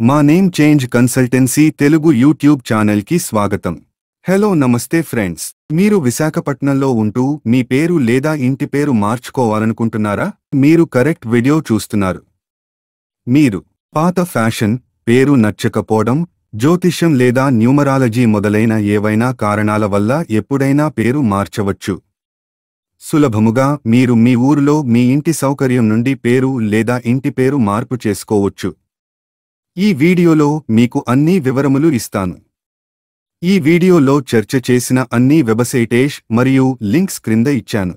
మా name change consultancy Telugu YouTube ఛానల్కి స్వాగతం. హలో నమస్తే ఫ్రెండ్స్, మీరు విశాఖపట్నంలో ఉంటూ మీ పేరు లేదా ఇంటి పేరు మార్చుకోవాలనుకుంటున్నారా? మీరు కరెక్ట్ వీడియో చూస్తున్నారు. మీరు పాత ఫ్యాషన్, పేరు నచ్చకపోవడం, జ్యోతిష్యం లేదా న్యూమరాలజీ మొదలైన ఏవైనా కారణాల వల్ల ఎప్పుడైనా పేరు మార్చవచ్చు. సులభముగా మీరు మీ ఊరిలో మీ ఇంటి సౌకర్యం నుండి పేరు లేదా ఇంటి పేరు మార్పు చేసుకోవచ్చు. ఈ వీడియోలో మీకు అన్ని వివరములు ఇస్తాను. ఈ వీడియోలో చర్చ చేసిన అన్ని వెబ్సైట్స్ మరియు లింక్స్ క్రింద ఇచ్చాను.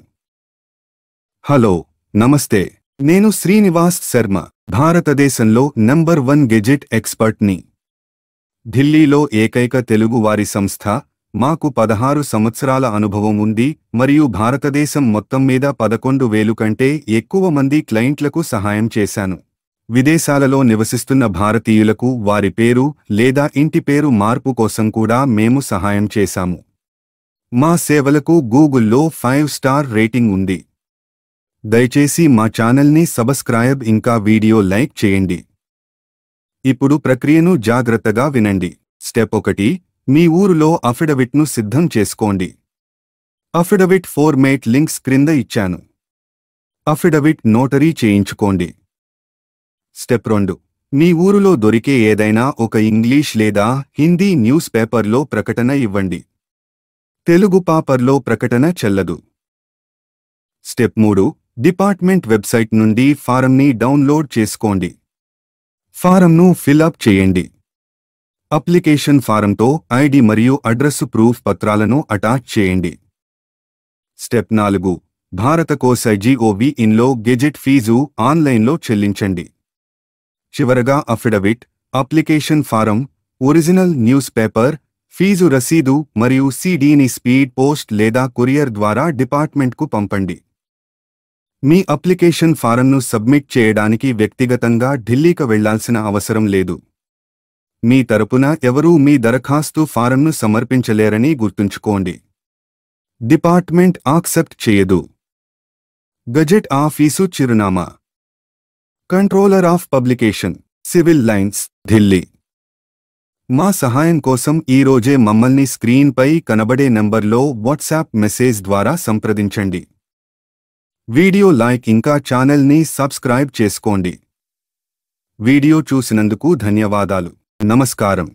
హలో, నమస్తే. నేను శ్రీనివాస్ శర్మ, భారతదేశంలో నంబర్ 1 గెజెట్ ఎక్స్పర్ట్ని. ఢిల్లీలో ఏకైక తెలుగు వారి సంస్థ. మాకు 16 సంవత్సరాల అనుభవం ఉంది మరియు భారతదేశం మొత్తం మీద 11,000 కంటే ఎక్కువ మంది క్లయింట్లకు సహాయం చేశాను. విదేశాలలో నివసిస్తున్న భారతీయులకు వారి పేరు లేదా ఇంటి పేరు మార్పు కోసం కూడా మేము సహాయం చేశాము. మా సేవలకు గూగుల్లో 5 స్టార్ రేటింగ్ ఉంది. దయచేసి మా ఛానల్ని సబ్స్క్రైబ్ ఇంకా వీడియో లైక్ చేయండి. ఇప్పుడు ప్రక్రియను జాగ్రత్తగా వినండి. స్టెప్ 1, మీ ఊరిలో అఫిడవిట్ను సిద్ధం చేసుకోండి. అఫిడవిట్ ఫార్మేట్ లింక్స్ క్రింద ఇచ్చాను. అఫిడవిట్ నోటరీ చేయించుకోండి. స్టెప్ 2, మీ ఊరిలో దొరికే ఏదైనా ఒక ఇంగ్లీష్ లేదా హిందీ న్యూస్ పేపర్లో ప్రకటన ఇవ్వండి. తెలుగు పేపర్లో ప్రకటన చెల్లదు. స్టెప్ 3, డిపార్ట్మెంట్ వెబ్సైట్ నుండి ఫారంని డౌన్లోడ్ చేసుకోండి. ఫారంను ఫిల్అప్ చేయండి. అప్లికేషన్ ఫారంతో ఐడి మరియు అడ్రస్సు ప్రూఫ్ పత్రాలను అటాచ్ చేయండి. స్టెప్ 4, భారత కోశ.gov.in లో గెజెట్ ఫీజు ఆన్లైన్లో చెల్లించండి. చివరగా affidavit, application form, original news paper, fee రసీదు మరియు సీడీని స్పీడ్ పోస్ట్ లేదా కొరియర్ ద్వారా డిపార్ట్మెంట్కు పంపండి. మీ అప్లికేషన్ ఫారంను సబ్మిట్ చేయడానికి వ్యక్తిగతంగా ఢిల్లీకి వెళ్లాల్సిన అవసరం లేదు. మీ తరపున ఎవరూ మీ దరఖాస్తు ఫారంను సమర్పించలేరని గుర్తుంచుకోండి. డిపార్ట్మెంట్ యాక్సెప్ట్ చేయదు. గెజెట్ ఆఫీసు చిరునామా: controller of publication, civil lines, Delhi. మా సహాయం కోసం ఈ రోజే మమ్మల్ని స్క్రీన్పై కనబడే నంబర్లో వాట్సాప్ మెసేజ్ ద్వారా సంప్రదించండి. వీడియో లైక్ ఇంకా ఛానల్ని సబ్స్క్రైబ్ చేసుకోండి. వీడియో చూసినందుకు ధన్యవాదాలు. నమస్కారం.